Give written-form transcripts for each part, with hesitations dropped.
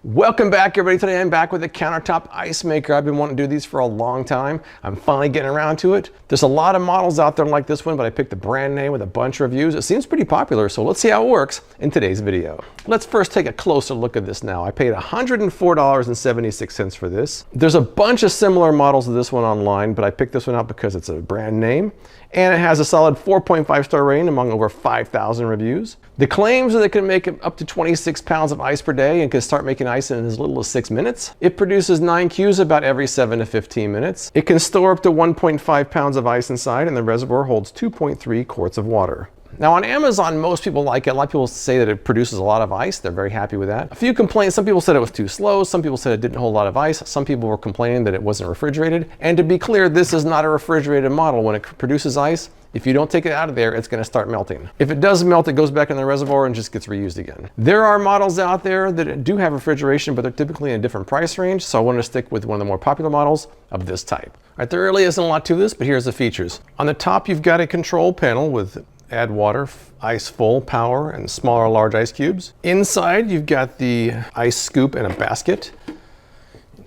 Welcome back, everybody. Today I'm back with the Countertop Ice Maker. I've been wanting to do these for a long time. I'm finally getting around to it. There's a lot of models out there like this one, but I picked the brand name with a bunch of reviews. It seems pretty popular, so let's see how it works in today's video. Let's first take a closer look at this now. I paid $104.76 for this. There's a bunch of similar models to this one online, but I picked this one out because it's a brand name, and it has a solid 4.5-star rating among over 5,000 reviews. The claims are that it can make up to 26 pounds of ice per day and can start making ice in as little as 6 minutes. It produces 9 cubes about every 7 to 15 minutes. It can store up to 1.5 pounds of ice inside, and the reservoir holds 2.3 quarts of water. Now on Amazon, most people like it. A lot of people say that it produces a lot of ice. They're very happy with that. A few complaints. Some people said it was too slow. Some people said it didn't hold a lot of ice. Some people were complaining that it wasn't refrigerated. And to be clear, this is not a refrigerated model. When it produces ice, if you don't take it out of there, it's going to start melting. If it does melt, it goes back in the reservoir and just gets reused again. There are models out there that do have refrigeration, but they're typically in a different price range. So I wanted to stick with one of the more popular models of this type. All right, there really isn't a lot to this, but here's the features. On the top, you've got a control panel with add water, ice full, power, and small or large ice cubes. Inside, you've got the ice scoop and a basket.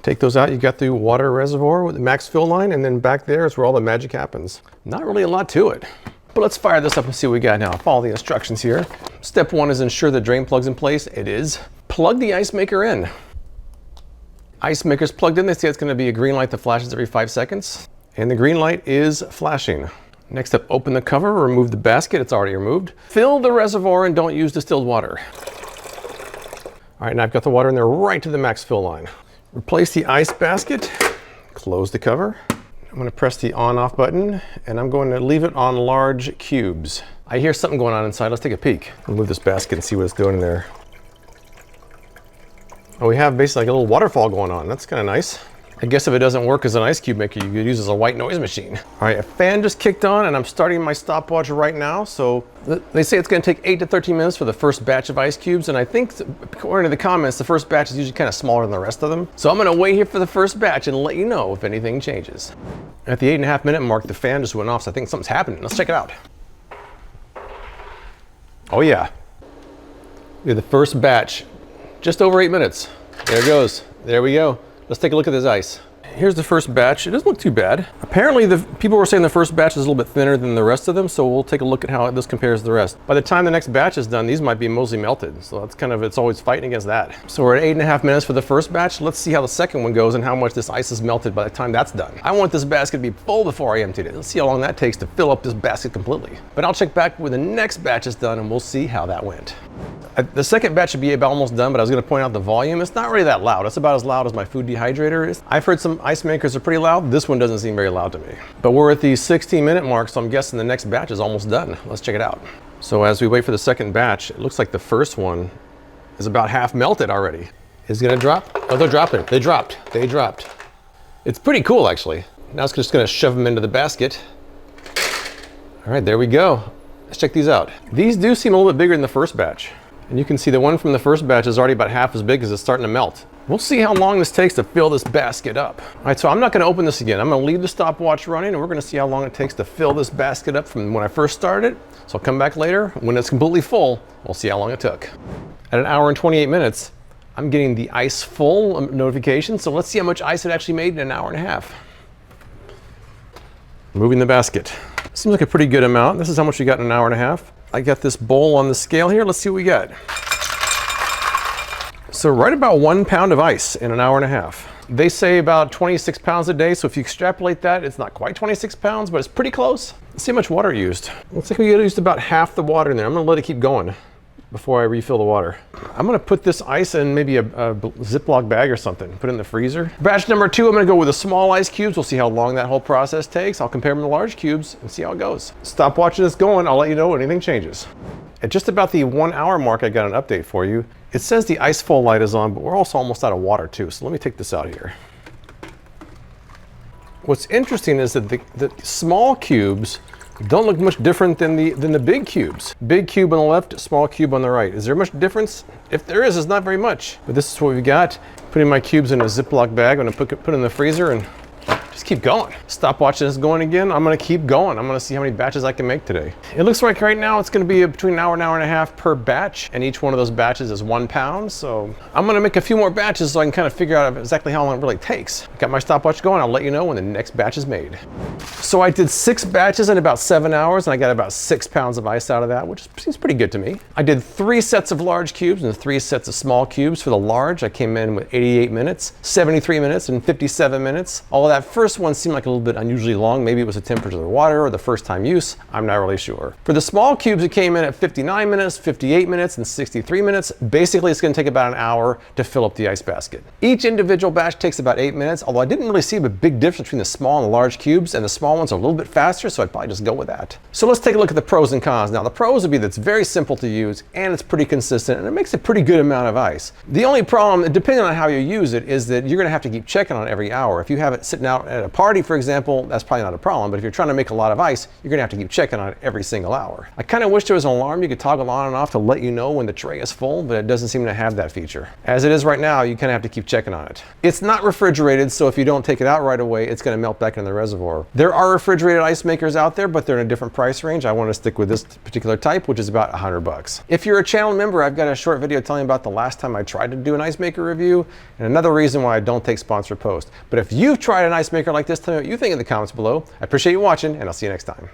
Take those out, you've got the water reservoir with the max fill line, and then back there is where all the magic happens. Not really a lot to it, but let's fire this up and see what we got now. Follow the instructions here. Step 1 is ensure the drain plug's in place. It is. Plug the ice maker in. Ice maker's plugged in. They say it's going to be a green light that flashes every 5 seconds, and the green light is flashing. Next up, open the cover, remove the basket. It's already removed. Fill the reservoir and don't use distilled water. All right, now I've got the water in there right to the max fill line. Replace the ice basket, close the cover. I'm going to press the on-off button, and I'm going to leave it on large cubes. I hear something going on inside. Let's take a peek. I'll move this basket and see what it's doing in there. Oh, we have basically like a little waterfall going on. That's kind of nice. I guess if it doesn't work as an ice cube maker, you could use it as a white noise machine. All right, a fan just kicked on, and I'm starting my stopwatch right now. So they say it's going to take 8 to 13 minutes for the first batch of ice cubes, and I think, according to the comments, the first batch is usually kind of smaller than the rest of them. So I'm going to wait here for the first batch and let you know if anything changes. At the 8.5 minute mark, the fan just went off, so I think something's happening. Let's check it out. Oh yeah, we have the first batch, just over 8 minutes. There it goes. There we go. Let's take a look at this ice. Here's the first batch. It doesn't look too bad. Apparently, the people were saying the first batch is a little bit thinner than the rest of them, so we'll take a look at how this compares to the rest. By the time the next batch is done, these might be mostly melted, so that's kind of, it's always fighting against that. So we're at 8.5 minutes for the first batch. Let's see how the second one goes and how much this ice is melted by the time that's done. I want this basket to be full before I emptied it. Let's see how long that takes to fill up this basket completely. But I'll check back when the next batch is done, and we'll see how that went. The second batch should be about almost done, but I was going to point out the volume. It's not really that loud. It's about as loud as my food dehydrator is. I've heard some ice makers are pretty loud. This one doesn't seem very loud to me. But we're at the 16-minute mark, so I'm guessing the next batch is almost done. Let's check it out. So as we wait for the second batch, it looks like the first one is about half melted already. Is it going to drop? Oh, they're dropping. They dropped. They dropped. It's pretty cool, actually. Now it's just going to shove them into the basket. All right, there we go. Let's check these out. These do seem a little bit bigger than the first batch. And you can see the one from the first batch is already about half as big as it's starting to melt. We'll see how long this takes to fill this basket up. All right, so I'm not going to open this again. I'm going to leave the stopwatch running, and we're going to see how long it takes to fill this basket up from when I first started. So I'll come back later. When it's completely full, we'll see how long it took. At 1 hour and 28 minutes, I'm getting the ice full notification. So let's see how much ice it actually made in 1.5 hours. Moving the basket. Seems like a pretty good amount. This is how much we got in 1.5 hours. I got this bowl on the scale here. Let's see what we got. So right about 1 pound of ice in 1.5 hours. They say about 26 pounds a day. So if you extrapolate that, it's not quite 26 pounds, but it's pretty close. Let's see how much water it used. Looks like we used about half the water in there. I'm gonna let it keep going before I refill the water. I'm gonna put this ice in maybe a Ziploc bag or something, put it in the freezer. Batch number 2, I'm gonna go with the small ice cubes. We'll see how long that whole process takes. I'll compare them to large cubes and see how it goes. Stop watching this going. I'll let you know when anything changes. At just about the 1 hour mark, I got an update for you. It says the ice full light is on, but we're also almost out of water too. So let me take this out here. What's interesting is that the small cubes don't look much different than the big cubes. Big cube on the left, small cube on the right. Is there much difference? If there is, it's not very much. But this is what we've got. Putting my cubes in a Ziploc bag. I'm gonna put it in the freezer and Just keep going. Stopwatch is going again. I'm gonna keep going. I'm gonna see how many batches I can make today. It looks like right now it's gonna be between an hour and a half per batch, and each one of those batches is 1 pound. So I'm gonna make a few more batches so I can kind of figure out exactly how long it really takes. Got my stopwatch going. I'll let you know when the next batch is made. So I did 6 batches in about 7 hours, and I got about 6 pounds of ice out of that, which seems pretty good to me. I did 3 sets of large cubes and 3 sets of small cubes. For the large, I came in with 88 minutes, 73 minutes, and 57 minutes. All of that first one seemed like a little bit unusually long. Maybe it was the temperature of the water or the first time use. I'm not really sure. For the small cubes, it came in at 59 minutes, 58 minutes, and 63 minutes. Basically, it's going to take about an hour to fill up the ice basket. Each individual batch takes about 8 minutes, although I didn't really see a big difference between the small and the large cubes, and the small ones are a little bit faster, so I'd probably just go with that. So let's take a look at the pros and cons. Now, the pros would be that it's very simple to use, and it's pretty consistent, and it makes a pretty good amount of ice. The only problem, depending on how you use it, is that you're going to have to keep checking on it every hour. If you have it sitting out at a party, for example, that's probably not a problem, but if you're trying to make a lot of ice, you're going to have to keep checking on it every single hour. I kind of wish there was an alarm you could toggle on and off to let you know when the tray is full, but it doesn't seem to have that feature. As it is right now, you kind of have to keep checking on it. It's not refrigerated, so if you don't take it out right away, it's going to melt back in the reservoir. There are refrigerated ice makers out there, but they're in a different price range. I want to stick with this particular type, which is about $100. If you're a channel member, I've got a short video telling you about the last time I tried to do an ice maker review, and another reason why I don't take sponsored posts. But if you've tried an ice maker like this, tell me what you think in the comments below. I appreciate you watching, and I'll see you next time.